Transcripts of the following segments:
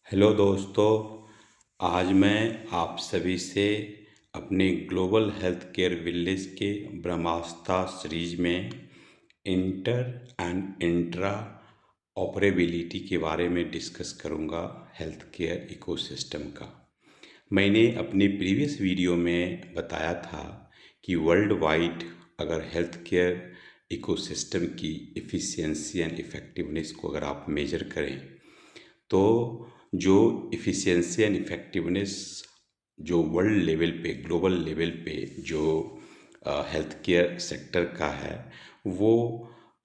Hello दोस्तों। आज मैं आप सभी से अपने ग्लोबल हेल्थ केयर विलेज के ब्रह्मास्त्र सीरीज में इंटर एंड इंट्रा ऑपरेबिलिटी के बारे में डिस्कस करूंगा। हेल्थ केयर इकोसिस्टम का मैंने अपनी प्रीवियस वीडियो में बताया था कि वर्ल्ड वाइड अगर हेल्थ केयर इकोसिस्टम की एफिशिएंसी एंड इफ़ेक्टिवनेस को अगर आप मेजर करें तो जो इफ़िशियंसी एंड इफ़ेक्टिवनेस जो वर्ल्ड लेवल पे ग्लोबल लेवल पे जो हेल्थ केयर सेक्टर का है वो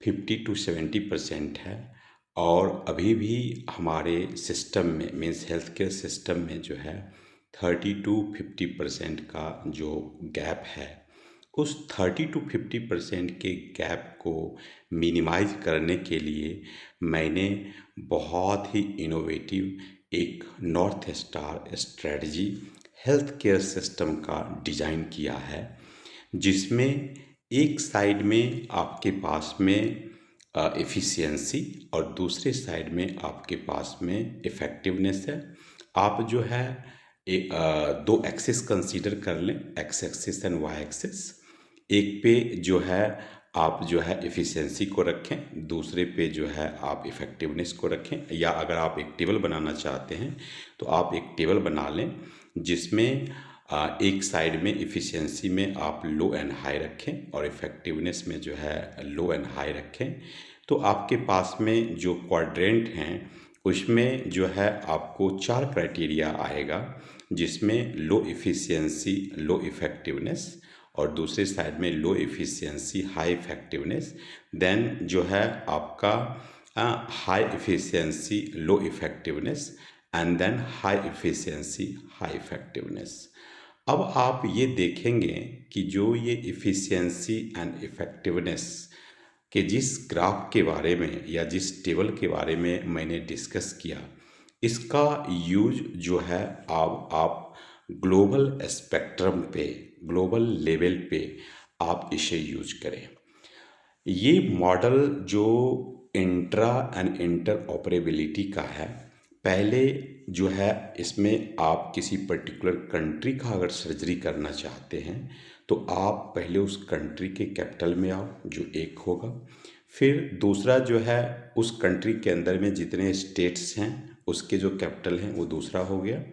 50 to 70% है। और अभी भी हमारे सिस्टम में मीन्स हेल्थ केयर सिस्टम में जो है 30 to 50% का जो गैप है, उस 30 to 50% के गैप को मिनिमाइज करने के लिए मैंने बहुत ही इनोवेटिव एक north star strategy health care system का डिज़ाइन किया है, जिसमें एक साइड में आपके पास में एफिशिएंसी और दूसरे साइड में आपके पास में इफ़ेक्टिवनेस है। आप जो है दो एक्सिस कंसीडर कर लें, X axis and Y axis. एक पे जो है आप जो है एफिशिएंसी को रखें, दूसरे पे जो है आप इफ़ेक्टिवनेस को रखें, या अगर आप एक टेबल बनाना चाहते हैं तो आप एक टेबल बना लें जिसमें एक साइड में इफ़िशिएंसी में आप लो एंड हाई रखें और इफ़ेक्टिवनेस में जो है लो एंड हाई रखें। तो आपके पास में जो क्वाड्रेंट हैं उसमें जो है आपको 4 क्राइटेरिया आएगा, जिसमें लो इफ़िशिएंसी लो इफ़ेक्टिवनेस और दूसरे साइड में low efficiency high effectiveness, then जो है आपका high efficiency low effectiveness and then high efficiency high effectiveness. अब आप ये देखेंगे कि जो ये इफ़िशिएंसी एंड इफ़ेक्टिवनेस के जिस ग्राफ के बारे में या जिस टेबल के बारे में मैंने डिस्कस किया, इसका यूज जो है आप ग्लोबल स्पेक्ट्रम पे ग्लोबल लेवल पे आप इसे यूज करें। ये मॉडल जो इंट्रा एंड इंटर ऑपरेबिलिटी का है, पहले जो है इसमें आप किसी पर्टिकुलर कंट्री का अगर सर्जरी करना चाहते हैं तो आप पहले उस कंट्री के कैपिटल में आओ, जो एक होगा। फिर दूसरा जो है उस कंट्री के अंदर में जितने स्टेट्स हैं उसके जो कैपिटल हैं वो दूसरा हो गया।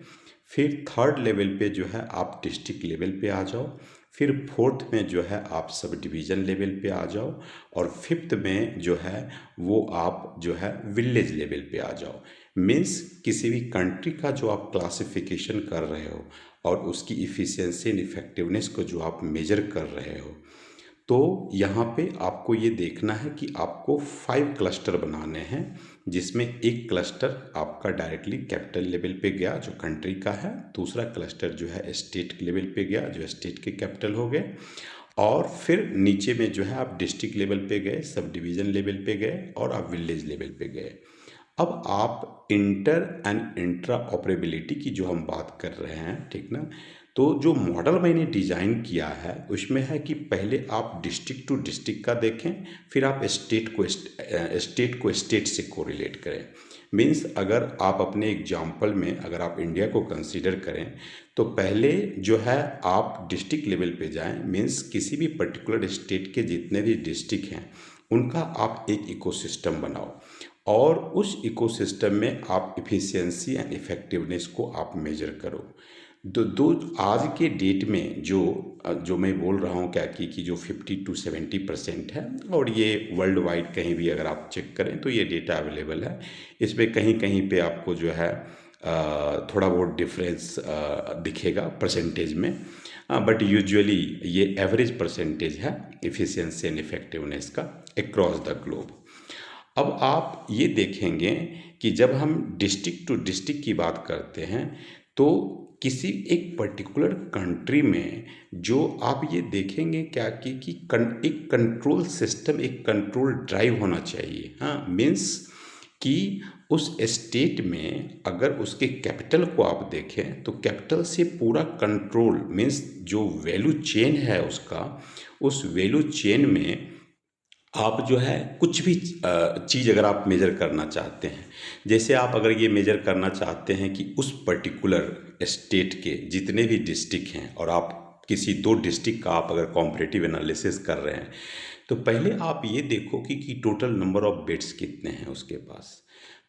फिर थर्ड लेवल पे जो है आप डिस्ट्रिक्ट लेवल पे आ जाओ। फिर फोर्थ में जो है आप सब डिवीज़न लेवल पे आ जाओ। और फिफ्थ में जो है वो आप जो है विलेज लेवल पे आ जाओ। मीन्स किसी भी कंट्री का जो आप क्लासिफिकेशन कर रहे हो और उसकी इफ़िशियंसी एंड इफ़ेक्टिवनेस को जो आप मेजर कर रहे हो, तो यहाँ पे आपको ये देखना है कि आपको 5 क्लस्टर बनाने हैं, जिसमें एक क्लस्टर आपका डायरेक्टली कैपिटल लेवल पे गया जो कंट्री का है, दूसरा क्लस्टर जो है स्टेट लेवल पे गया जो स्टेट के कैपिटल हो गए, और फिर नीचे में जो है आप डिस्ट्रिक्ट लेवल पे गए, सब डिवीज़न लेवल पे गए और आप विलेज लेवल पे गए। अब आप इंटर एंड इंट्रा ऑपरेबिलिटी की जो हम बात कर रहे हैं, ठीक ना, तो जो मॉडल मैंने डिज़ाइन किया है उसमें है कि पहले आप डिस्ट्रिक्ट टू डिस्ट्रिक्ट का देखें, फिर आप स्टेट को स्टेट से कोरिलेट करें। मीन्स अगर आप अपने एग्जाम्पल में अगर आप इंडिया को कंसीडर करें तो पहले जो है आप डिस्ट्रिक्ट लेवल पे जाएं, मीन्स किसी भी पर्टिकुलर स्टेट के जितने भी डिस्ट्रिक्ट हैं उनका आप एक इकोसिस्टम बनाओ और उस इकोसिस्टम में आप इफ़िशियंसी एंड इफ़ेक्टिवनेस को आप मेजर करो। दो आज के डेट में जो जो मैं बोल रहा हूँ क्या कि जो 50 to 70% है, और ये वर्ल्ड वाइड कहीं भी अगर आप चेक करें तो ये डेटा अवेलेबल है। इसमें कहीं कहीं पे आपको जो है थोड़ा बहुत डिफरेंस दिखेगा परसेंटेज में, बट यूजुअली ये एवरेज परसेंटेज है इफ़िशियंसी एंड इफ़ेक्टिवनेस का अक्रॉस द ग्लोब। अब आप ये देखेंगे कि जब हम डिस्ट्रिक्ट टू डिस्ट्रिक्ट की बात करते हैं तो किसी एक पर्टिकुलर कंट्री में जो आप ये देखेंगे क्या कि एक कंट्रोल सिस्टम, एक कंट्रोल ड्राइव होना चाहिए। हाँ, मीन्स कि उस स्टेट में अगर उसके कैपिटल को आप देखें तो कैपिटल से पूरा कंट्रोल मीन्स जो वैल्यू चेन है उसका, उस वैल्यू चेन में आप जो है कुछ भी चीज़ अगर आप मेज़र करना चाहते हैं, जैसे आप अगर ये मेज़र करना चाहते हैं कि उस पर्टिकुलर स्टेट के जितने भी डिस्ट्रिक्ट हैं और आप किसी 2 डिस्ट्रिक्ट का आप अगर कॉम्परेटिव एनालिसिस कर रहे हैं, तो पहले आप ये देखो कि टोटल नंबर ऑफ बेड्स कितने हैं उसके पास।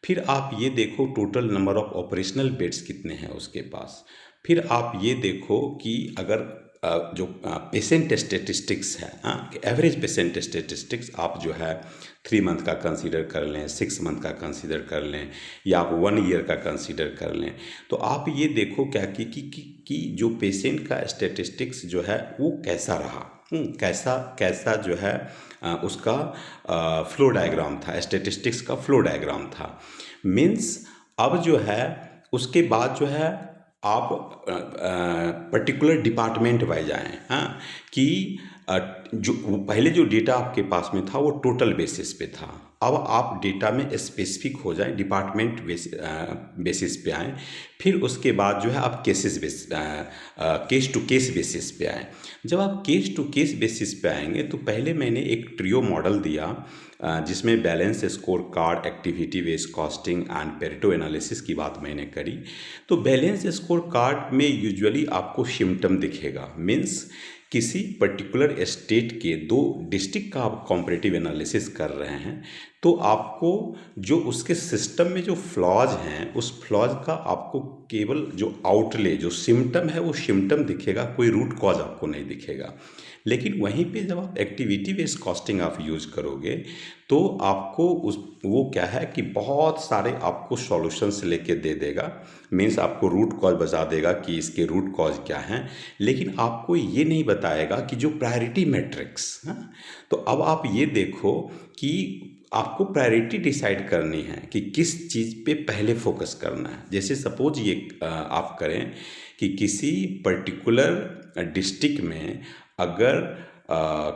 फिर आप ये देखो total number of operational beds कितने हैं उसके पास। फिर आप ये देखो कि अगर जो पेशेंट स्टेटिस्टिक्स है, एवरेज पेशेंट स्टेटिस्टिक्स आप जो है 3 मंथ का कंसीडर कर लें, 6 मंथ का कंसीडर कर लें, या आप 1 ईयर का कंसीडर कर लें। तो आप ये देखो क्या कि जो पेशेंट का स्टेटिस्टिक्स जो है वो कैसा रहा, कैसा कैसा जो है उसका फ्लो डायग्राम था, स्टेटिस्टिक्स का फ्लो डायग्राम था। मीन्स अब जो है उसके बाद जो है आप पर्टिकुलर डिपार्टमेंट वाइज आएँ, हाँ, कि जो पहले जो डेटा आपके पास में था वो टोटल बेसिस पे था। अब आप डेटा में स्पेसिफिक हो जाएं, डिपार्टमेंट बेसिस पे आएँ। फिर उसके बाद जो है आप केस टू केस बेसिस पे आएँ। जब आप केस टू केस बेसिस पे आएंगे तो पहले मैंने एक ट्रियो मॉडल दिया, जिसमें balance score card, activity based costing and Pareto analysis की बात मैंने करी। तो बैलेंस स्कोर कार्ड में यूजुअली आपको सिम्टम दिखेगा, मीन्स किसी पर्टिकुलर स्टेट के 2 डिस्ट्रिक्ट का आप कॉम्परेटिव एनालिसिस कर रहे हैं, तो आपको जो उसके सिस्टम में जो फ्लॉज हैं उस फ्लॉज का आपको केवल जो आउटले जो सिम्टम है वो सिम्टम दिखेगा, कोई रूट कॉज आपको नहीं दिखेगा। लेकिन वहीं पे जब आप एक्टिविटी बेस्ड कॉस्टिंग आप यूज़ करोगे तो आपको उस वो क्या है कि बहुत सारे आपको सॉल्यूशंस लेके दे देगा। मीन्स आपको रूट कॉज बता देगा कि इसके रूट कॉज क्या हैं, लेकिन आपको ये नहीं बताएगा कि जो प्रायोरिटी मैट्रिक्स, हाँ, तो अब आप ये देखो कि आपको प्रायोरिटी डिसाइड करनी है कि किस चीज़ पे पहले फोकस करना है। जैसे सपोज ये आप करें कि किसी पर्टिकुलर डिस्ट्रिक्ट में अगर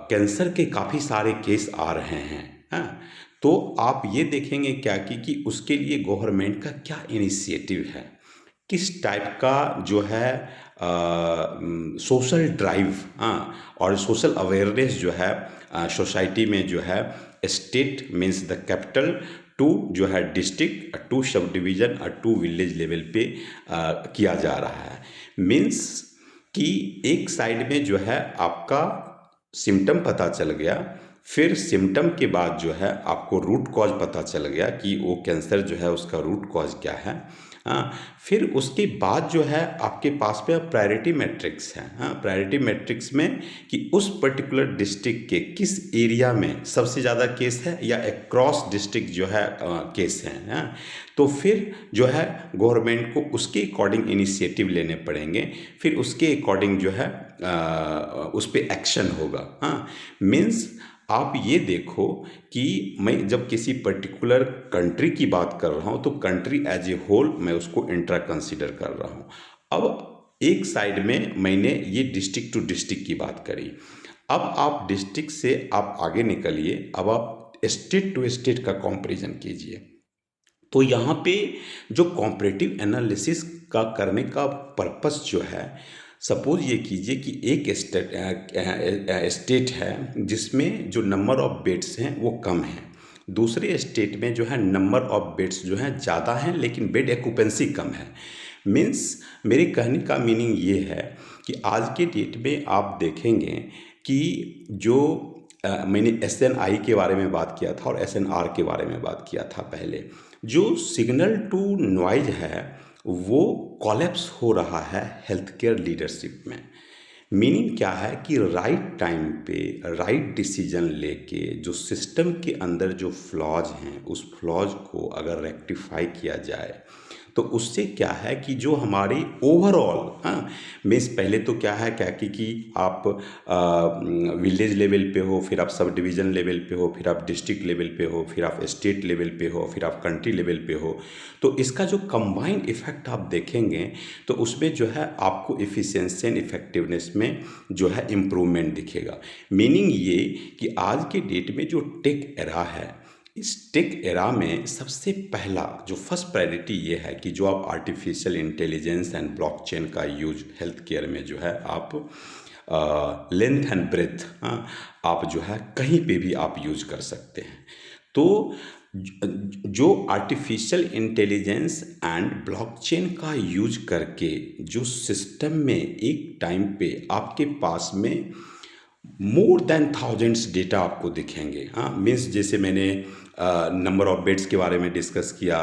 कैंसर के काफ़ी सारे केस आ रहे हैं, हाँ, तो आप ये देखेंगे क्या कि उसके लिए गवर्नमेंट का क्या इनिशिएटिव है, किस टाइप का जो है सोशल ड्राइव, हाँ, और सोशल अवेयरनेस जो है सोसाइटी में जो है state means the capital to जो है डिस्ट्रिक्ट टू सब डिवीज़न और टू विलेज लेवल पे किया जा रहा है। मीन्स कि एक साइड में जो है आपका सिम्टम पता चल गया, फिर सिम्टम के बाद जो है आपको रूट कॉज पता चल गया कि वो कैंसर जो है उसका रूट कॉज क्या है, हाँ। फिर उसके बाद जो है आपके पास में प्रायोरिटी मैट्रिक्स है, हाँ, प्रायोरिटी मैट्रिक्स में कि उस पर्टिकुलर डिस्ट्रिक्ट के किस एरिया में सबसे ज़्यादा केस है या अक्रॉस डिस्ट्रिक्ट जो है केस हैं, हाँ। तो फिर जो है गवर्नमेंट को उसके अकॉर्डिंग इनिशिएटिव लेने पड़ेंगे, फिर उसके अकॉर्डिंग जो है उस पर एक्शन होगा, हाँ। मीन्स आप ये देखो कि मैं जब किसी पर्टिकुलर कंट्री की बात कर रहा हूँ तो कंट्री एज ए होल मैं उसको इंट्रा कंसीडर कर रहा हूँ। अब एक साइड में मैंने ये डिस्ट्रिक्ट टू डिस्ट्रिक्ट की बात करी। अब आप डिस्ट्रिक्ट से आप आगे निकलिए, अब आप स्टेट टू स्टेट का कंपैरिजन कीजिए। तो यहाँ पे जो कॉम्परेटिव एनालिसिस का करने का पर्पस जो है, सपोज ये कीजिए कि एक स्टेट है जिसमें जो नंबर ऑफ बेड्स हैं वो कम हैं, दूसरे स्टेट में जो है नंबर ऑफ बेड्स जो हैं ज़्यादा हैं लेकिन बेड एक्यूपेंसी कम है। मीन्स मेरे कहने का मीनिंग ये है कि आज के डेट में आप देखेंगे कि जो मैंने SNI के बारे में बात किया था और SNR के बारे में बात किया था पहले, जो सिग्नल टू नॉइज है वो कॉलेप्स हो रहा है हेल्थ केयर लीडरशिप में। मीनिंग क्या है कि राइट टाइम पे राइट डिसीजन लेके जो सिस्टम के अंदर जो फ्लॉज हैं उस फ्लॉज को अगर रेक्टिफाई किया जाए तो उससे क्या है कि जो हमारी ओवरऑल, हाँ, मीन्स पहले तो क्या है क्या कि आप विलेज लेवल पे हो, फिर आप सब डिवीज़न लेवल पे हो, फिर आप डिस्ट्रिक्ट लेवल पे हो, फिर आप स्टेट लेवल पे हो, फिर आप कंट्री लेवल पे हो। तो इसका जो कंबाइंड इफेक्ट आप देखेंगे तो उसमें जो है आपको एफिशिएंसी एंड इफेक्टिवनेस में जो है इम्प्रूवमेंट दिखेगा। मीनिंग ये कि आज के डेट में जो टेक एरा है, इस टेक एरा में सबसे पहला जो फर्स्ट प्रायोरिटी ये है कि जो आप आर्टिफिशियल इंटेलिजेंस एंड ब्लॉकचेन का यूज हेल्थ केयर में जो है आप लेंथ एंड ब्रेथ, हाँ, आप जो है कहीं पे भी आप यूज कर सकते हैं। तो जो आर्टिफिशियल इंटेलिजेंस एंड ब्लॉकचेन का यूज करके जो सिस्टम में एक टाइम पे आपके पास में मोर देन थाउजेंड्स डेटा आपको दिखेंगे, हाँ, मीन्स जैसे मैंने नंबर ऑफ बेड्स के बारे में डिस्कस किया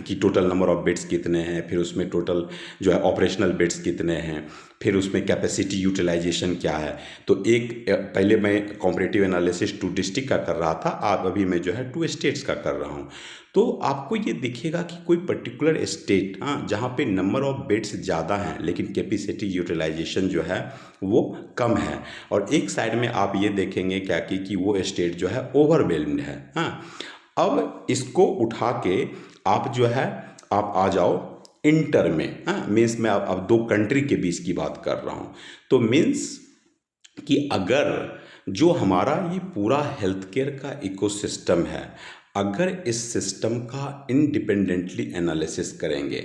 कि टोटल नंबर ऑफ बेड्स कितने हैं, फिर उसमें टोटल जो है ऑपरेशनल बेड्स कितने हैं, फिर उसमें कैपेसिटी यूटिलाइजेशन क्या है। तो एक पहले मैं कॉम्परेटिव एनालिसिस 2 डिस्ट्रिक्ट का कर रहा था, अब अभी मैं जो है 2 स्टेट्स का कर रहा हूँ। तो आपको ये दिखेगा कि कोई पर्टिकुलर स्टेट, हाँ, जहाँ पे नंबर ऑफ बेड्स ज़्यादा हैं लेकिन कैपेसिटी यूटिलाइजेशन जो है वो कम है, और एक साइड में आप ये देखेंगे क्या कि वो स्टेट जो है ओवरवेल्म्ड है, हाँ। अब इसको उठा के आप जो है आप आ जाओ इंटर में, हाँ, मीन्स मैं अब 2 कंट्री के बीच की बात कर रहा हूँ। तो मीन्स कि अगर जो हमारा ये पूरा हेल्थ केयर का इकोसिस्टम है, अगर इस सिस्टम का इंडिपेंडेंटली एनालिसिस करेंगे,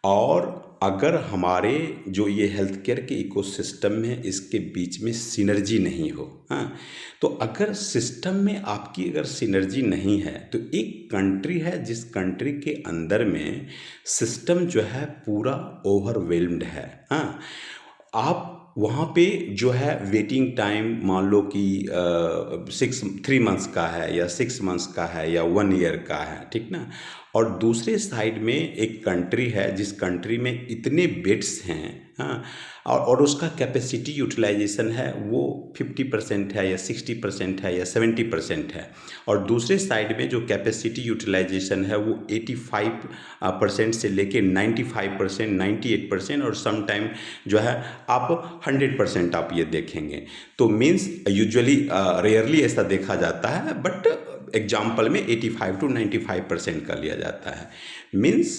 और अगर हमारे जो ये हेल्थ केयर के इकोसिस्टम में इसके बीच में सिनर्जी नहीं हो, हाँ, तो अगर सिस्टम में आपकी अगर सिनर्जी नहीं है, तो एक कंट्री है जिस कंट्री के अंदर में सिस्टम जो है पूरा ओवरवेल्म्ड है, हाँ, आप वहाँ पे जो है वेटिंग टाइम मान लो कि 3 मंथ्स का है या 6 मंथ्स का है या 1 ईयर का है, ठीक ना। और दूसरे साइड में एक कंट्री है जिस कंट्री में इतने बेड्स हैं, हाँ, और उसका कैपेसिटी यूटिलाइजेशन है वो 50% है या 60% है या 70% है, और दूसरे साइड में जो कैपेसिटी यूटिलाइजेशन है वो 85% से लेके 95%, 98%, और समटाइम जो है आप 100% आप ये देखेंगे। तो मीन्स यूजुअली रेयरली ऐसा देखा जाता है, बट एग्जाम्पल में 85 to 95% का लिया जाता है। मीन्स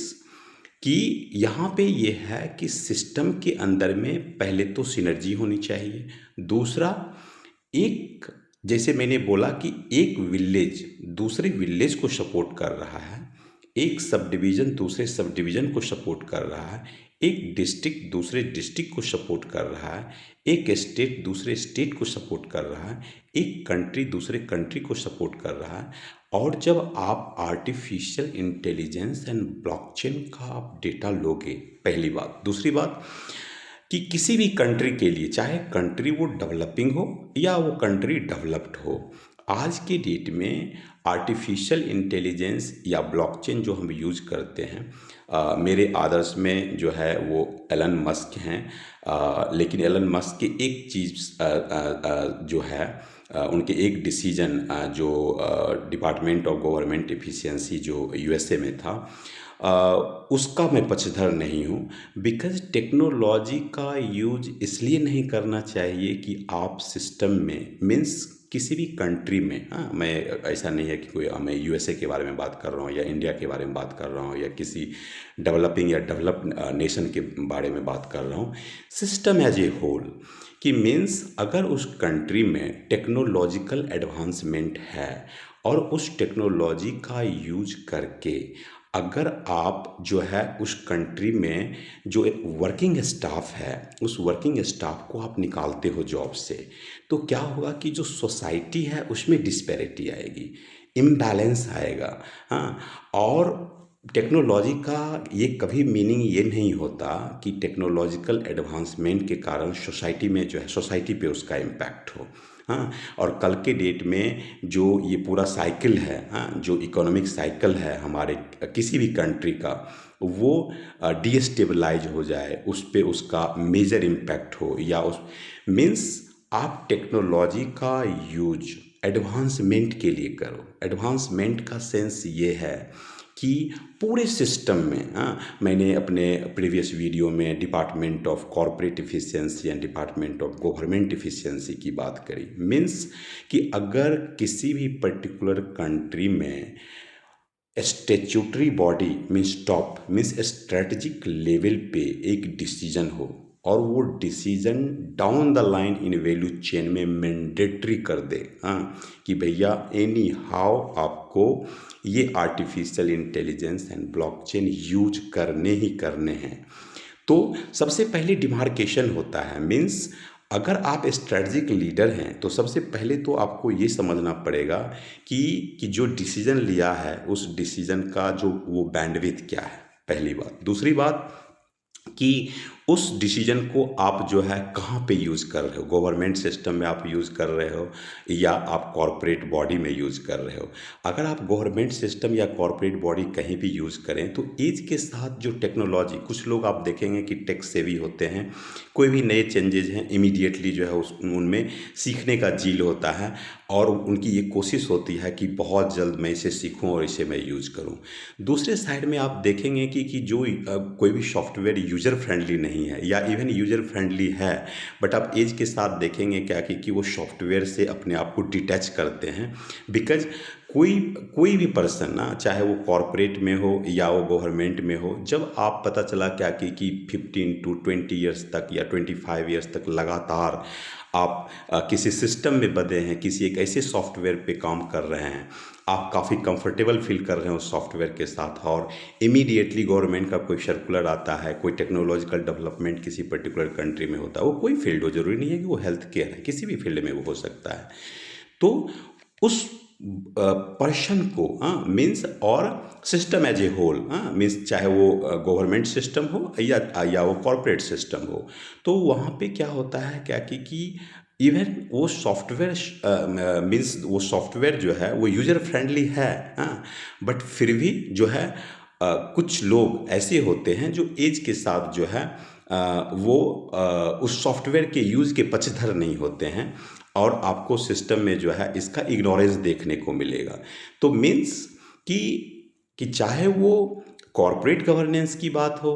कि यहाँ पे ये है कि सिस्टम के अंदर में पहले तो सिनर्जी होनी चाहिए। दूसरा, एक जैसे मैंने बोला कि एक विलेज दूसरे विलेज को सपोर्ट कर रहा है, एक सब डिवीज़न दूसरे सब डिवीज़न को सपोर्ट कर रहा है, एक डिस्ट्रिक्ट दूसरे डिस्ट्रिक्ट को सपोर्ट कर रहा है, एक स्टेट दूसरे स्टेट को सपोर्ट कर रहा है, एक कंट्री दूसरे कंट्री को सपोर्ट कर रहा है। और जब आप आर्टिफिशियल इंटेलिजेंस एंड ब्लॉकचेन का आप डेटा लोगे, पहली बात। दूसरी बात कि किसी भी कंट्री के लिए, चाहे कंट्री वो डेवलपिंग हो या वो कंट्री डेवलप्ड हो, आज के डेट में आर्टिफिशियल इंटेलिजेंस या ब्लॉकचेन जो हम यूज करते हैं, मेरे आदर्श में जो है वो एलन मस्क हैं। लेकिन एलन मस्क की एक चीज़ जो है, उनके एक डिसीजन जो डिपार्टमेंट ऑफ गवर्नमेंट एफिशिएंसी जो यूएसए में था, उसका मैं पक्षधर नहीं हूँ। बिकॉज टेक्नोलॉजी का यूज इसलिए नहीं करना चाहिए कि आप सिस्टम में, मीन्स किसी भी कंट्री में, हाँ, मैं ऐसा नहीं है कि कोई, मैं यूएसए के बारे में बात कर रहा हूँ या इंडिया के बारे में बात कर रहा हूँ या किसी डेवलपिंग या डेवलप्ड नेशन के बारे में बात कर रहा हूँ, सिस्टम एज ए होल। कि मीन्स अगर उस कंट्री में टेक्नोलॉजिकल एडवांसमेंट है और उस टेक्नोलॉजी का यूज करके अगर आप जो है उस कंट्री में जो एक वर्किंग स्टाफ है, उस वर्किंग स्टाफ को आप निकालते हो जॉब से, तो क्या होगा कि जो सोसाइटी है उसमें डिस्पैरिटी आएगी, इम्बैलेंस आएगा, हाँ। और टेक्नोलॉजी का ये कभी मीनिंग ये नहीं होता कि टेक्नोलॉजिकल एडवांसमेंट के कारण सोसाइटी में जो है, सोसाइटी पे उसका इम्पैक्ट हो, हाँ। और कल के डेट में जो ये पूरा साइकिल है, हाँ, जो इकोनॉमिक साइकिल है हमारे किसी भी कंट्री का, वो डीस्टेबलाइज हो जाए, उस पे उसका मेजर इम्पैक्ट हो, या उस मीन्स आप टेक्नोलॉजी का यूज एडवांसमेंट के लिए करो। एडवांसमेंट का सेंस ये है कि पूरे सिस्टम में, हाँ, मैंने अपने प्रीवियस वीडियो में department of corporate efficiency and department of government efficiency की बात करी। मीन्स कि अगर किसी भी पर्टिकुलर कंट्री में statutory body means top means strategic level पे एक डिसीजन हो, और वो decision down the line in value chain में मैंडेटरी कर दे, हाँ, कि भैया एनी हाउ आपको ये artificial intelligence and blockchain use करने ही करने हैं। तो सबसे पहले डिमार्केशन होता है, मीन्स अगर आप स्ट्रेटजिक लीडर हैं तो सबसे पहले तो आपको ये समझना पड़ेगा कि जो डिसीजन लिया है उस डिसीजन का जो वो बैंडविड्थ क्या है, पहली बात। दूसरी बात कि उस डिसीजन को आप जो है कहाँ पे यूज़ कर रहे हो, गवर्नमेंट सिस्टम में आप यूज़ कर रहे हो या आप कॉरपोरेट बॉडी में यूज़ कर रहे हो। अगर आप गवर्नमेंट सिस्टम या कॉरपोरेट बॉडी कहीं भी यूज़ करें तो एज के साथ जो टेक्नोलॉजी, कुछ लोग आप देखेंगे कि टेक सेवी होते हैं, कोई भी नए चेंजेज हैं इमीडिएटली जो है उस उनमें सीखने का जील होता है और उनकी ये कोशिश होती है कि बहुत जल्द मैं इसे सीखूं और इसे मैं यूज़ करूं। दूसरे साइड में आप देखेंगे कि जो कोई भी सॉफ्टवेयर यूज़र फ्रेंडली नहीं है या इवन यूज़र फ्रेंडली है, बट आप एज के साथ देखेंगे क्या कि वो सॉफ्टवेयर से अपने आप को डिटैच करते हैं। बिकॉज कोई कोई भी पर्सन ना, चाहे वो कॉरपोरेट में हो या वो गवर्नमेंट में हो, जब आप पता चला क्या कि 15 टू 20 ईयर्स तक या 25 ईयर्स तक लगातार आप किसी सिस्टम में बंधे हैं, किसी एक ऐसे सॉफ्टवेयर पे काम कर रहे हैं, आप काफ़ी कंफर्टेबल फील कर रहे हैं उस सॉफ्टवेयर के साथ, और इमीडिएटली गवर्नमेंट का कोई सर्कुलर आता है, कोई टेक्नोलॉजिकल डेवलपमेंट किसी पर्टिकुलर कंट्री में होता है, वो कोई फील्ड हो, ज़रूरी नहीं है कि वो हेल्थ केयर है, किसी भी फील्ड में वो हो सकता है, तो उस पर्सन को मीन्स और system as a whole means चाहे वो गवर्नमेंट सिस्टम हो या वो कॉरपोरेट सिस्टम हो, तो वहाँ पे क्या होता है क्या कि इवन वो सॉफ्टवेयर मीन्स वो सॉफ्टवेयर जो है वो यूज़र फ्रेंडली है, बट फिर भी जो है कुछ लोग ऐसे होते हैं जो एज के साथ जो है वो उस सॉफ्टवेयर के यूज़ के पक्षधर नहीं होते हैं और आपको सिस्टम में जो है इसका इग्नोरेंस देखने को मिलेगा। तो मीन्स कि चाहे वो कॉरपोरेट गवर्नेंस की बात हो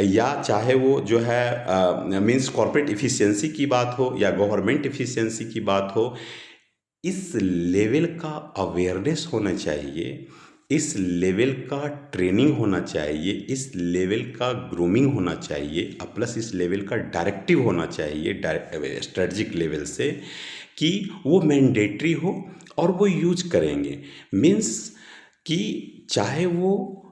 या चाहे वो जो है मीन्स कॉरपोरेट इफ़िशियंसी की बात हो या गवर्नमेंट इफ़िशियंसी की बात हो, इस लेवल का अवेयरनेस होना चाहिए, इस लेवल का ट्रेनिंग होना चाहिए, इस लेवल का ग्रूमिंग होना चाहिए, प्लस इस लेवल का डायरेक्टिव होना चाहिए स्ट्रेटजिक लेवल से कि वो मैंडेटरी हो और वो यूज करेंगे। मीन्स कि चाहे वो,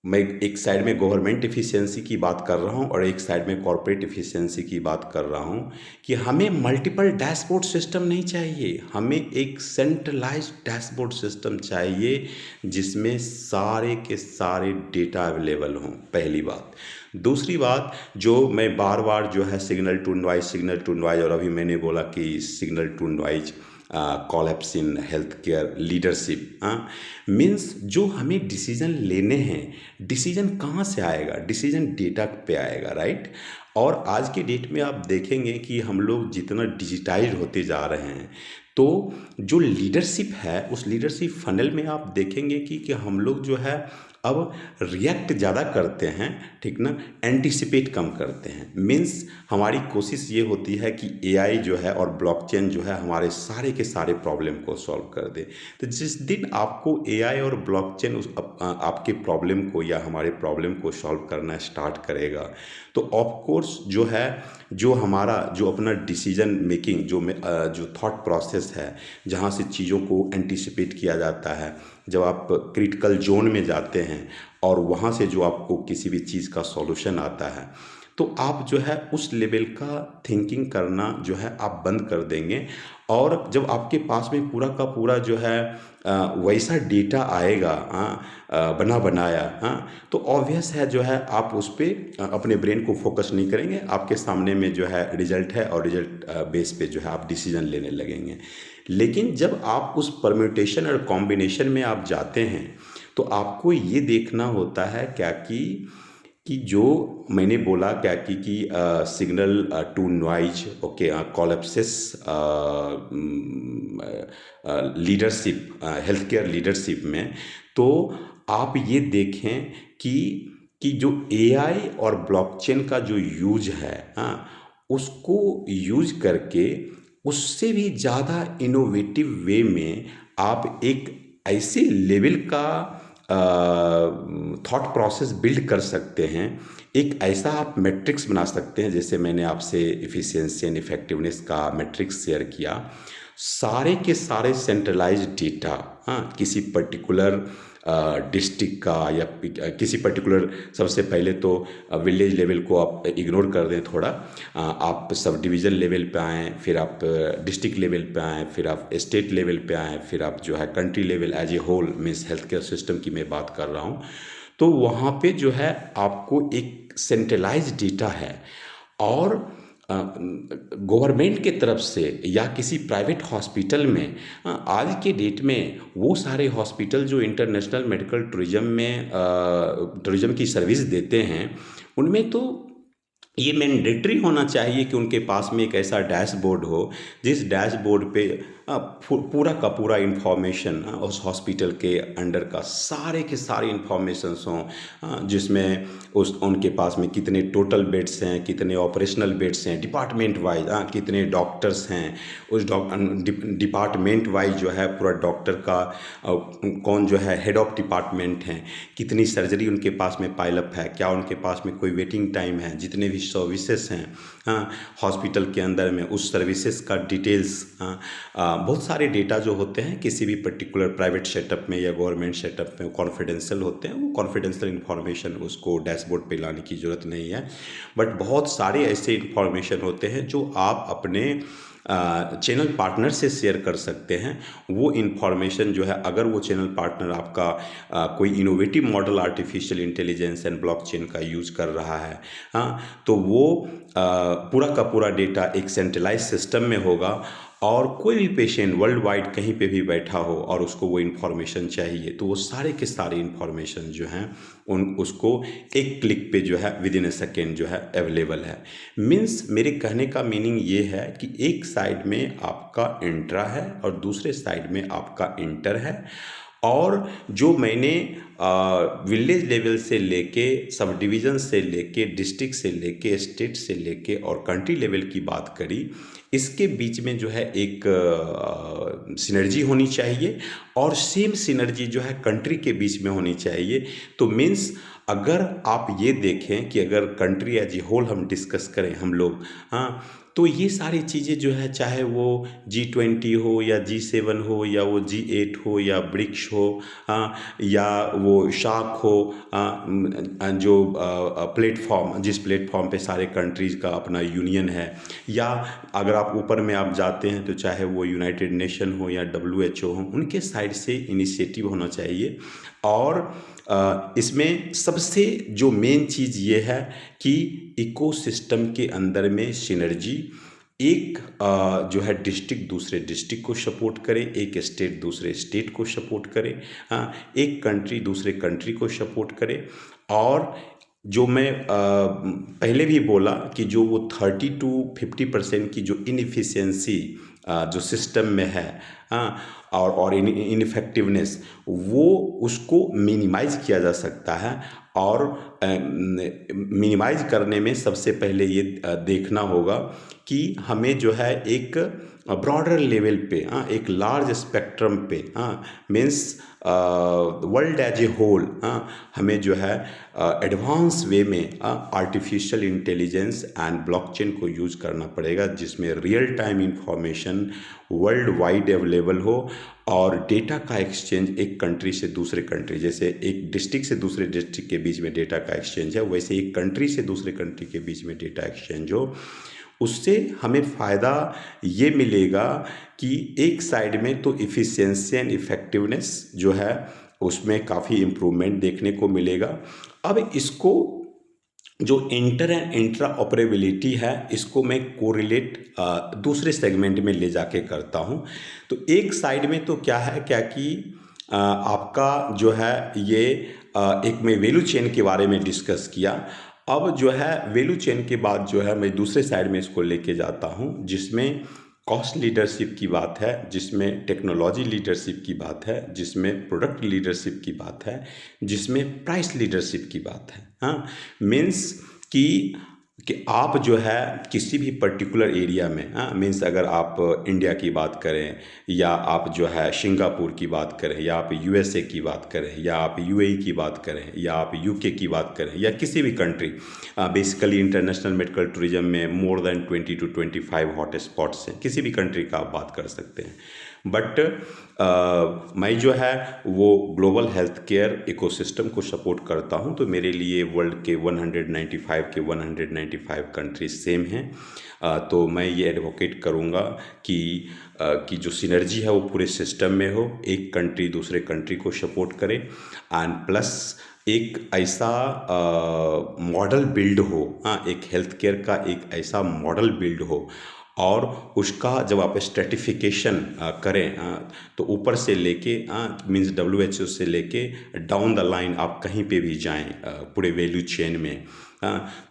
मैं एक साइड में गवर्नमेंट इफ़िशियंसी की बात कर रहा हूँ और एक साइड में कॉरपोरेट इफ़िशियंसी की बात कर रहा हूँ, कि हमें मल्टीपल डैशबोर्ड सिस्टम नहीं चाहिए, हमें एक सेंट्रलाइज्ड डैशबोर्ड सिस्टम चाहिए जिसमें सारे के सारे डेटा अवेलेबल हों, पहली बात। दूसरी बात, जो मैं बार बार जो है सिग्नल टू नॉइज और अभी मैंने बोला कि signal to noise collapse in health care leadership, means जो हमें डिसीजन लेने हैं, डिसीजन कहाँ से आएगा, डिसीजन डेटा पे आएगा, राइट। और आज के डेट में आप देखेंगे कि हम लोग जितना डिजिटाइज होते जा रहे हैं, तो जो लीडरशिप है उस लीडरशिप फनल में आप देखेंगे कि हम लोग जो है अब रिएक्ट ज़्यादा करते हैं, ठीक ना, एंटिसिपेट कम करते हैं। मीन्स हमारी कोशिश ये होती है कि एआई जो है और ब्लॉकचेन जो है हमारे सारे के सारे प्रॉब्लम को सॉल्व कर दे। तो जिस दिन आपको एआई और ब्लॉकचेन आपके प्रॉब्लम को या हमारे प्रॉब्लम को सॉल्व करना स्टार्ट करेगा, तो ऑफ कोर्स जो है जो हमारा जो अपना डिसीजन मेकिंग जो थॉट प्रोसेस है, जहाँ से चीज़ों को एंटिसिपेट किया जाता है, जब आप क्रिटिकल जोन में जाते हैं और वहाँ से जो आपको किसी भी चीज़ का सॉल्यूशन आता है, तो आप जो है उस लेवल का थिंकिंग करना जो है आप बंद कर देंगे। और जब आपके पास में पूरा का पूरा जो है वैसा डेटा आएगा बना बनाया, तो ऑब्वियस है जो है आप उस पर अपने ब्रेन को फोकस नहीं करेंगे, आपके सामने में जो है रिजल्ट है और रिजल्ट बेस पे जो है आप डिसीजन लेने लगेंगे। लेकिन जब आप उस परम्यूटेशन और कॉम्बिनेशन में आप जाते हैं, तो आपको ये देखना होता है क्या कि जो मैंने बोला क्या कि signal to noise, okay, collapses leadership, health care leadership में, तो आप ये देखें कि जो एआई और ब्लॉकचेन का जो यूज है, उसको यूज करके उससे भी ज़्यादा इनोवेटिव वे में आप एक ऐसे लेवल का थॉट प्रोसेस बिल्ड कर सकते हैं, एक ऐसा आप मैट्रिक्स बना सकते हैं, जैसे मैंने आपसे इफ़िशियंसी एंड इफ़ेक्टिवनेस का मैट्रिक्स शेयर किया, सारे के सारे सेंट्रलाइज्ड डेटा किसी पर्टिकुलर डिस्ट्रिक्ट का या किसी पर्टिकुलर, सबसे पहले तो विलेज लेवल को आप इग्नोर कर दें थोड़ा, आप सब डिवीज़न लेवल पे आएँ, फिर आप डिस्ट्रिक्ट लेवल पे आएँ, फिर आप स्टेट लेवल पे आएँ, फिर आप जो है country level as a whole, means health care system की मैं बात कर रहा हूँ। तो वहाँ पे जो है आपको एक सेंट्रलाइज डेटा है, और गवर्नमेंट के तरफ से या किसी प्राइवेट हॉस्पिटल में, आज के डेट में वो सारे हॉस्पिटल जो इंटरनेशनल मेडिकल टूरिज्म में टूरिज्म की सर्विस देते हैं, उनमें तो ये मैंडेटरी होना चाहिए कि उनके पास में एक ऐसा डैशबोर्ड हो, जिस डैशबोर्ड पे पूरा का पूरा इंफॉर्मेशन उस हॉस्पिटल के अंडर का सारे के सारे इंफॉर्मेशंस हों, जिसमें उस उनके पास में कितने टोटल बेड्स हैं, कितने ऑपरेशनल बेड्स हैं, डिपार्टमेंट वाइज कितने डॉक्टर्स हैं, उस डिपार्टमेंट वाइज जो है पूरा डॉक्टर का कौन जो है हेड ऑफ डिपार्टमेंट हैं, कितनी सर्जरी उनके पास में पाइलअप है, क्या उनके पास में कोई वेटिंग टाइम है, जितने भी सर्विसेज हैं हॉस्पिटल के अंदर में, उस सर्विसेज का डिटेल्स, बहुत सारे डेटा जो होते हैं किसी भी पर्टिकुलर प्राइवेट सेटअप में या गवर्नमेंट सेटअप में कॉन्फिडेंशियल होते हैं, वो कॉन्फिडेंशियल इन्फॉर्मेशन उसको डैशबोर्ड पे लाने की ज़रूरत नहीं है। बट बहुत सारे ऐसे इन्फॉर्मेशन होते हैं जो आप अपने चैनल पार्टनर से शेयर कर सकते हैं। वो इन्फॉर्मेशन जो है, अगर वो चैनल पार्टनर आपका कोई innovative model artificial intelligence and blockchain का यूज़ कर रहा है, तो वो पूरा का पूरा डेटा एक सेंट्रलाइज सिस्टम में होगा, और कोई भी पेशेंट वर्ल्ड वाइड कहीं पे भी बैठा हो और उसको वो इन्फॉर्मेशन चाहिए, तो वो सारे के सारे इन्फॉर्मेशन जो हैं उसको एक क्लिक पे जो है विद इन ए सेकेंड जो है अवेलेबल है। मीन्स मेरे कहने का मीनिंग ये है कि एक साइड में आपका इंट्रा है और दूसरे साइड में आपका इंटर है, और जो मैंने विलेज लेवल से लेके, सब डिवीज़न से लेके, डिस्ट्रिक्ट से लेके, स्टेट से लेके और कंट्री लेवल की बात करी, इसके बीच में जो है एक सिनर्जी होनी चाहिए, और सेम सिनर्जी जो है कंट्री के बीच में होनी चाहिए। तो मीन्स अगर आप ये देखें कि अगर कंट्री एज ए होल हम डिस्कस करें हम लोग, तो ये सारी चीज़ें जो है, चाहे वो G20 हो या G7 हो या वो G8 हो या ब्रिक्स हो, या वो शार्क हो, जो प्लेटफॉर्म, जिस प्लेटफॉर्म पे सारे कंट्रीज़ का अपना यूनियन है, या अगर आप ऊपर में आप जाते हैं तो चाहे वो यूनाइटेड नेशन हो या WHO हो, उनके साइड से इनिशिएटिव होना चाहिए। और इसमें सबसे जो मेन चीज़ ये है कि इकोसिस्टम के अंदर में सिनर्जी, एक जो है डिस्ट्रिक्ट दूसरे डिस्ट्रिक्ट को सपोर्ट करे, एक स्टेट दूसरे स्टेट को सपोर्ट करे, एक कंट्री दूसरे कंट्री को सपोर्ट करे। और जो मैं पहले भी बोला कि जो वो 30 to 50% की जो इनएफिशिएंसी जो सिस्टम में है, और इनफेक्टिवनेस, वो उसको मिनिमाइज किया जा सकता है। और मिनिमाइज करने में सबसे पहले ये देखना होगा कि हमें जो है एक ब्रॉडर लेवल पे, एक लार्ज स्पेक्ट्रम पे, means world as a whole, हमें जो है एडवांस वे में आर्टिफिशियल इंटेलिजेंस एंड ब्लॉकचेन को यूज़ करना पड़ेगा, जिसमें real time information world wide available हो, और डेटा का एक्सचेंज एक कंट्री से दूसरे कंट्री, जैसे एक डिस्ट्रिक्ट से दूसरे डिस्ट्रिक्ट के बीच में डेटा का एक्सचेंज है, वैसे एक कंट्री से दूसरे कंट्री के बीच में डेटा एक्सचेंज हो। उससे हमें फ़ायदा ये मिलेगा कि एक साइड में तो इफ़िशिएंसी एंड इफ़ेक्टिवनेस जो है उसमें काफ़ी इम्प्रूवमेंट देखने को मिलेगा। अब इसको जो इंटर एंड इंट्रा ऑपरेबिलिटी है, इसको मैं कोरिलेट दूसरे सेगमेंट में ले जाके करता हूँ। तो एक साइड में तो क्या है, क्या कि आपका जो है ये एक मैं वैल्यू चेन के बारे में डिस्कस किया। अब जो है वैल्यू चेन के बाद जो है मैं दूसरे साइड में इसको लेके जाता हूँ, जिसमें कॉस्ट लीडरशिप की बात है, जिसमें टेक्नोलॉजी लीडरशिप की बात है, जिसमें प्रोडक्ट लीडरशिप की बात है, जिसमें प्राइस लीडरशिप की बात है। मीन्स कि आप जो है किसी भी पर्टिकुलर एरिया में, मीन्स अगर आप इंडिया की बात करें, या आप जो है सिंगापुर की बात करें, या आप USA की बात करें, या आप UAE की बात करें, या आप UK की बात करें, या किसी भी country, basically international medical tourism में more than 20 to 25 hot spots हैं, किसी भी कंट्री का आप बात कर सकते हैं। बट मैं जो है वो ग्लोबल हेल्थ केयर इकोसिस्टम को सपोर्ट करता हूँ, तो मेरे लिए वर्ल्ड के 195 कंट्रीज सेम हैं। तो मैं ये एडवोकेट करूँगा कि जो सिनर्जी है वो पूरे सिस्टम में हो, एक कंट्री दूसरे कंट्री को सपोर्ट करे, एंड प्लस एक ऐसा मॉडल बिल्ड हो, हाँ, एक हेल्थ केयर का एक ऐसा मॉडल बिल्ड हो, और उसका जब आप स्ट्रेटिफिकेशन करें, तो ऊपर से लेके मीन्स WHO से लेके डाउन द लाइन आप कहीं पे भी जाएं पूरे वैल्यू चेन में,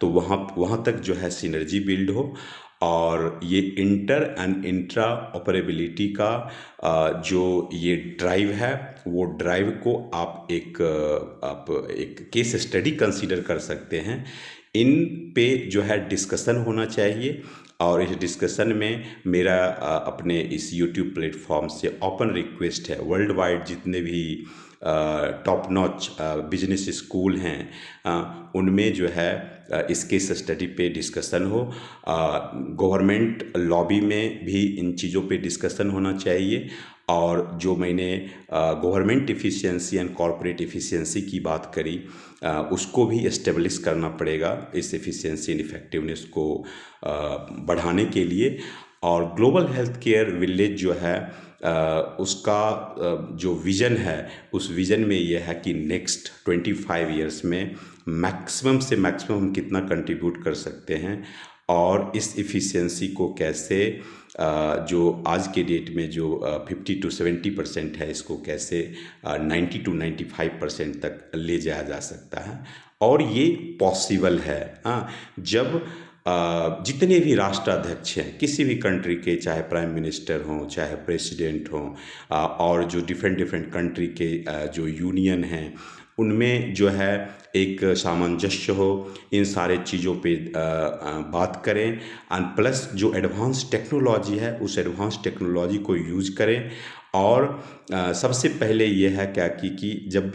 तो वहाँ वहाँ तक जो है सिनर्जी बिल्ड हो, और ये इंटर एंड इंट्रा ऑपरेबिलिटी का जो ये ड्राइव है, वो ड्राइव को आप एक केस स्टडी कंसीडर कर सकते हैं। इन पे जो है डिस्कशन होना चाहिए, और इस डिस्कशन में मेरा अपने इस यूट्यूब प्लेटफॉर्म से ओपन रिक्वेस्ट है, वर्ल्ड वाइड जितने भी टॉप नॉच बिजनेस स्कूल हैं उनमें जो है इस केस स्टडी पे डिस्कशन हो। गवर्नमेंट लॉबी में भी इन चीज़ों पे डिस्कशन होना चाहिए, और जो मैंने government efficiency and corporate efficiency की बात करी, उसको भी एस्टेब्लिश करना पड़ेगा इस एफिशिएंसी एंड इफ़ेक्टिवनेस को बढ़ाने के लिए। और ग्लोबल हेल्थ केयर विलेज जो है उसका जो विज़न है, उस विज़न में यह है कि नेक्स्ट 25 ईयर्स में मैक्सिमम से मैक्सिमम हम कितना कंट्रीब्यूट कर सकते हैं, और इस एफिशिएंसी को कैसे जो आज के डेट में जो 50 to 70% है, इसको कैसे 90 to 95% तक ले जाया जा सकता है। और ये पॉसिबल है, हाँ, जब जितने भी राष्ट्राध्यक्ष हैं किसी भी कंट्री के, चाहे प्राइम मिनिस्टर हों, चाहे प्रेसिडेंट हों, और जो डिफरेंट डिफरेंट कंट्री के जो यूनियन हैं, उनमें जो है एक सामंजस्य हो, इन सारे चीज़ों पे बात करें, एंड प्लस जो एडवांस टेक्नोलॉजी है उस एडवांस टेक्नोलॉजी को यूज करें। और सबसे पहले ये है क्या कि जब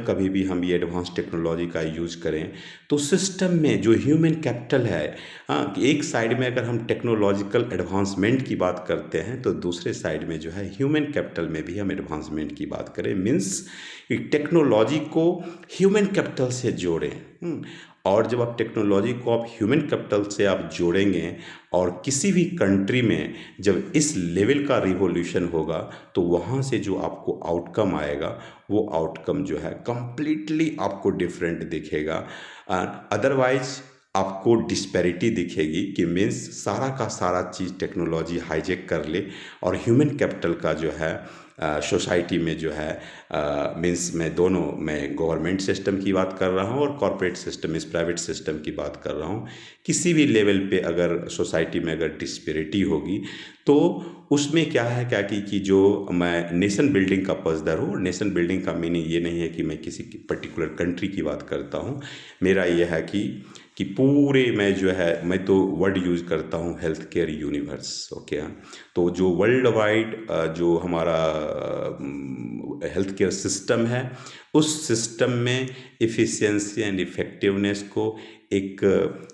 कभी भी हम ये एडवांस टेक्नोलॉजी का यूज करें, तो सिस्टम में जो ह्यूमन कैपिटल है, हाँ, कि एक साइड में अगर हम टेक्नोलॉजिकल एडवांसमेंट की बात करते हैं, तो दूसरे साइड में जो है ह्यूमन कैपिटल में भी हम एडवांसमेंट की बात करें, मीन्स टेक्नोलॉजी को ह्यूमन कैपिटल से जोड़ें। और जब आप टेक्नोलॉजी को आप ह्यूमन कैपिटल से आप जोड़ेंगे, और किसी भी कंट्री में जब इस लेवल का रिवॉल्यूशन होगा, तो वहाँ से जो आपको आउटकम आएगा, वो आउटकम जो है कंप्लीटली आपको डिफरेंट दिखेगा। अदरवाइज आपको डिस्पैरिटी दिखेगी कि मीन्स सारा का सारा चीज़ टेक्नोलॉजी हाईजेक कर ले, और ह्यूमन कैपिटल का जो है सोसाइटी में जो है मीन्स मैं गवर्नमेंट सिस्टम की बात कर रहा हूँ, और कॉरपोरेट सिस्टम, इस प्राइवेट सिस्टम की बात कर रहा हूँ। किसी भी लेवल पे अगर सोसाइटी में अगर डिस्पैरिटी होगी, तो उसमें क्या है कि जो मैं नेशन बिल्डिंग का पसदार हूँ। नेशन बिल्डिंग का मीनिंग ये नहीं है कि मैं किसी पर्टिकुलर कंट्री की बात करता हूँ। मेरा ये है कि पूरे मैं तो वर्ड यूज़ करता हूँ हेल्थ केयर यूनिवर्स, ओके। तो जो वर्ल्ड वाइड जो हमारा हेल्थ केयर सिस्टम है, उस सिस्टम में इफ़िशियंसी एंड इफ़ेक्टिवनेस को एक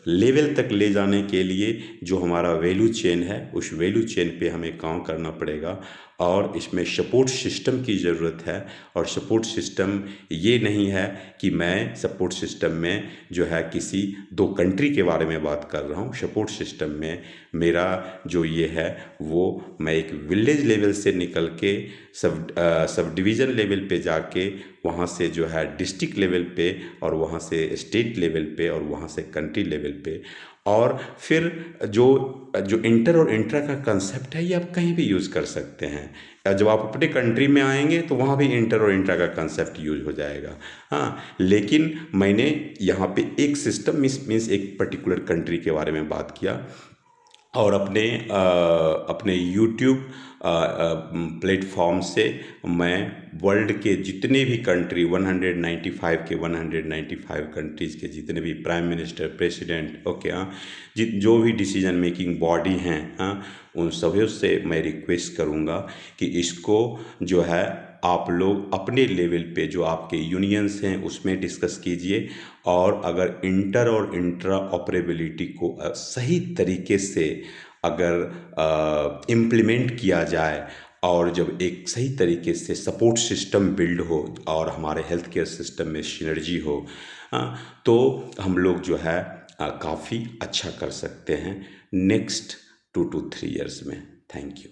लेवल तक ले जाने के लिए जो हमारा वैल्यू चेन है, उस वैल्यू चेन पे हमें काम करना पड़ेगा, और इसमें सपोर्ट सिस्टम की ज़रूरत है। और सपोर्ट सिस्टम ये नहीं है कि मैं सपोर्ट सिस्टम में जो है किसी दो कंट्री के बारे में बात कर रहा हूँ। सपोर्ट सिस्टम में मेरा जो ये है, वो मैं एक विलेज लेवल से निकल के सब डिवीज़न लेवल पे जाके, वहाँ से जो है डिस्ट्रिक्ट लेवल पे, और वहाँ से स्टेट लेवल पे, और वहाँ से कंट्री लेवल पे, और फिर जो इंटर और इंट्रा का कंसेप्ट है, ये आप कहीं भी यूज़ कर सकते हैं। जब आप अपने कंट्री में आएंगे, तो वहाँ भी इंटर और इंट्रा का कंसेप्ट यूज हो जाएगा, हाँ। लेकिन मैंने यहाँ पे एक सिस्टम मीन्स एक पर्टिकुलर कंट्री के बारे में बात किया, और अपने यूट्यूब प्लेटफॉर्म से मैं वर्ल्ड के जितने भी कंट्री 195 कंट्रीज़ के जितने भी प्राइम मिनिस्टर, प्रेसिडेंट, ओके, हाँ, जो भी डिसीजन मेकिंग बॉडी हैं, हाँ, उन सभी से मैं रिक्वेस्ट करूँगा कि इसको जो है आप लोग अपने लेवल पे, जो आपके यूनियंस हैं, उसमें डिस्कस कीजिए। और अगर इंटर और इंट्रा ऑपरेबिलिटी को सही तरीके से अगर इम्प्लीमेंट किया जाए, और जब एक सही तरीके से सपोर्ट सिस्टम बिल्ड हो और हमारे हेल्थ केयर सिस्टम में सिनर्जी हो, तो हम लोग जो है काफ़ी अच्छा कर सकते हैं नेक्स्ट 2 to 3 इयर्स में। Thank you.